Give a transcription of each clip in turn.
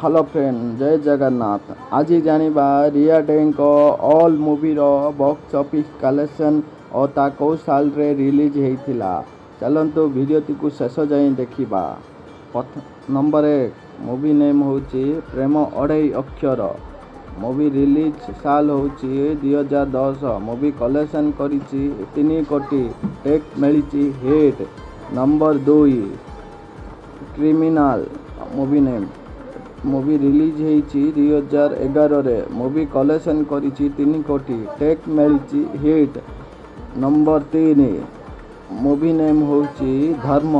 Hello friend, जय जगन्नाथ। आज जानिबा रिया day को ऑल मूवी रो बॉक्स ऑफिस कलेक्शन और ता को साल रे रिलीज हेतिला। चलंतु वीडियो टी शेष जाए देखिबा। नंबर 1 मूवी नेम होची प्रेम अढ़ाई अक्षर। मूवी रिलीज साल होची 2010। मूवी कलेक्शन करिची 3 कोटी, टेक मिलिची hit. Number 2 criminal movie name. Movie release होईची 2011 रे। मूवी कलेक्शन करिची 3 कोटी, टेक मिलिची हिट। नंबर 3 मूवी नेम होची धर्म।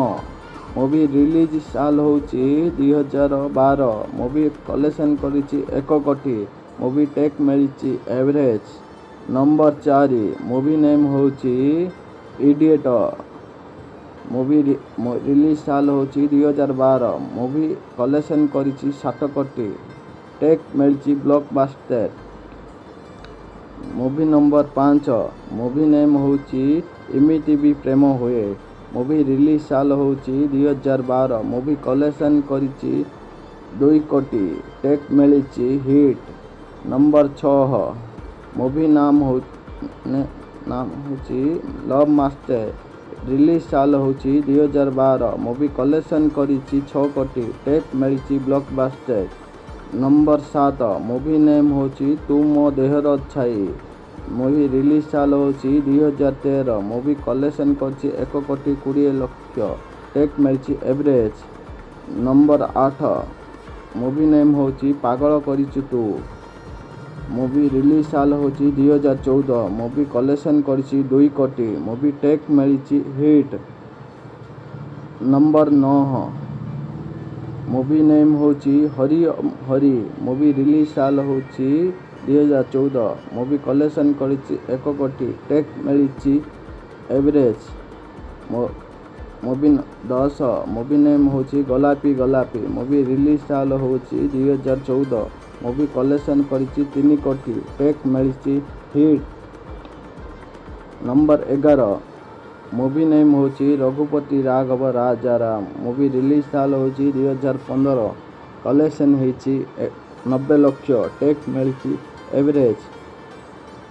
मूवी रिलीज साल होची 2012। मूवी कलेक्शन करिची 1 कोटी, मूवी टेक मिलिची एवरेज। नंबर 4 मूवी नेम होची इडियट। मूवी रिलीज साल होची 2012। मूवी कलेक्शन करिची 7 कोटी, टेक मिलिची blockbuster. Movie number 5 movie name होची इमिटी भी प्रेम हुए। मूवी रिलीज साल होची 2012। मूवी कलेक्शन करिची 2 कोटी, टेक मिलिची हिट। नंबर 6 मूवी नाम होची लव मास्टर। रिलीज साल होची 2012। मूवी कलेक्शन करिची 6 कोटी, टेक मिलिची ब्लॉकबस्टर। नंबर 7 मूवी नेम होची तू मो देहर छाई। मूवी रिलीज साल होची 2013। मूवी कलेक्शन करिची 1 कोटी 20 लक्ष, टेक मिलिची एवरेज। नंबर 8 मूवी नेम होची पागल करिछु तू। मूवी रिलीज साल होची 2014। मूवी कलेक्शन करिची 2 कोटी, मूवी टेक मिलिची हिट। नंबर 9 मूवी नेम होची हरी हरी। मूवी रिलीज साल होची 2014। मूवी कलेक्शन करिची 1 कोटी, टेक मिलिची एवरेज। मूवी 10 मूवी नेम होची गोलापी गोलापी। मूवी रिलीज साल होची 2014। मूवी कलेक्शन करिची 3 कोटी, टेक मिलिची हिट। नंबर 11 मूवी नेम होची रघुपति राघव राजाराम। मूवी रिलीज साल होची 2015। कलेक्शन होची 90 लक्ष, टेक मिलिची एवरेज।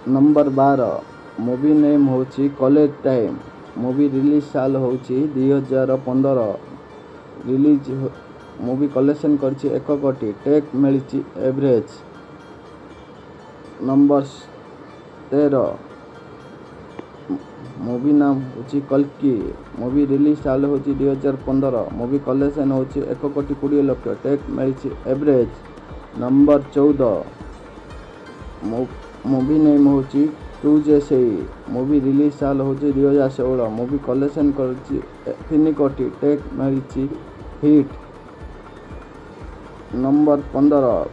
नंबर 12 मूवी नेम होची कॉलेज टाइम। मूवी रिलीज साल होची 2015। रिलीज मूवी कलेक्शन करिची 1 कोटी, टेक मिलिची एवरेज। नंबर 13 मूवी नाम होची कल्की। मूवी रिलीज साल होची 2015। मूवी कलेक्शन होची 1 कोटी 20 लक्ष, टेक मिलिची एवरेज। नंबर 14 मूवी नेम होची तू जैसे ही। मूवी रिलीज साल होची 2016। मूवी कलेक्शन करिची 3 कोटी, टेक मिलिची हिट। नंबर 15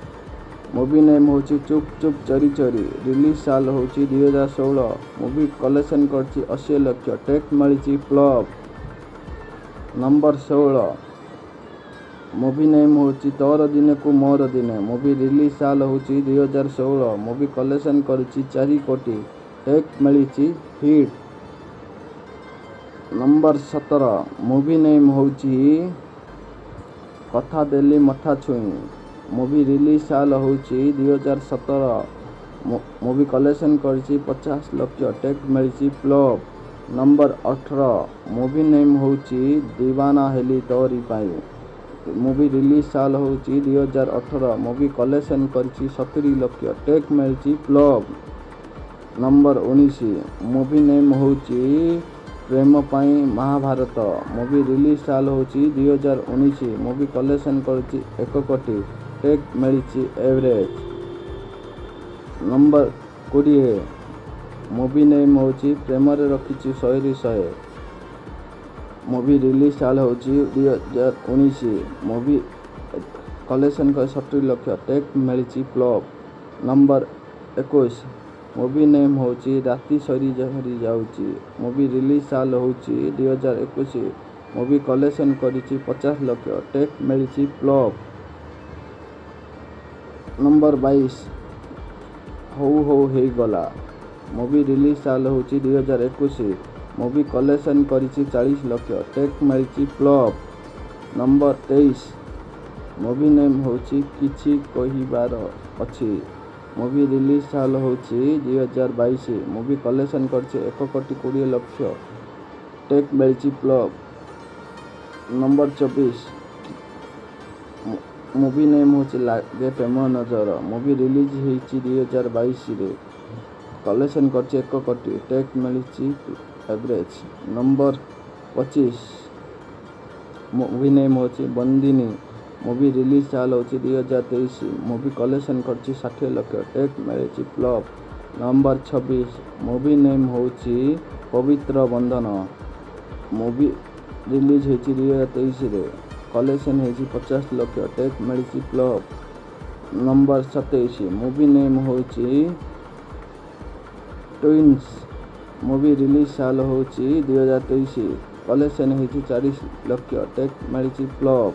मूवी नेम होची चुप चुप चोरी चोरी। रिलीज साल होची 2016। मूवी कलेक्शन करिची 80 लक्ष, टेक मिलिची फ्लॉप। नंबर 16 मूवी नेम होची तोर दिने को मोर दिने। मूवी रिलीज साल होची 2016। मूवी कलेक्शन करिची 4 कोटी, टेक मिलिची हिट। नंबर 17 मूवी नेम होची कथा देली मथा छुई। मूवी रिलीज साल होची 2017। मूवी कलेक्शन करिची 50 लक्ष, टेक मिलिची फ्लॉप। नंबर 18 मूवी नेम होची दीवाना हेली तोरी पाई। मूवी रिलीज साल होची 2018। मूवी कलेक्शन करिची 70 लक्ष, टेक मिलिची फ्लॉप। नंबर 19 मूवी नेम होची प्रेम पाई महाभारत। मूवी रिलीज साल होची 2019। मूवी कलेक्शन करिची 1 कोटी, टेक मिलिची एवरेज। नंबर 20 मूवी नेम होची प्रेम रे रखिची 100 मूवी रिलीज साल होची 2019। मूवी कलेक्शन कर 70 लक्ष, टेक मिलिची फ्लॉप। नंबर 21 मूवी नेम होची राती सरी जहरी जाउची। मूवी रिलीज साल होची 2021। मूवी कलेक्शन करिची 50 लक्ष, टेक मिलिची फ्लॉप। नंबर 22 हो हो हे गला। मूवी रिलीज साल होची 2021। मूवी कलेक्शन करिची 40 लक्ष, टेक मिलिची फ्लॉप। नंबर 23 मूवी नेम होची किछि कहिबार अछि। मूवी रिलीज साल होची 2022। मूवी कलेक्शन करछि 1,20,00,000। टेक मिलची फ्लॉप। नंबर 24 मूवी नेम होची लागे प्रेम नजर। मूवी रिलीज होची 2022 रे। कलेक्शन करछि 1 कोटी। टेक मिलची एवरेज। नंबर 25 मूवी नेम होची बंदिनी। मूवी रिलीज साल होची 2023। मूवी कलेक्शन करछि 60 लाख। टेक मिलची फ्लॉप। नंबर 26 मूवी नेम होची पवित्र बंधन। मूवी रिलीज होची 2023 रे। कलेक्शन होची 50 लाख। टेक मिलची फ्लॉप। नंबर 27 मूवी नेम होची ट्विन्स। मूवी रिलीज साल होची 2023। कलेक्शन होची 40 लाख। टेक मिलची फ्लॉप।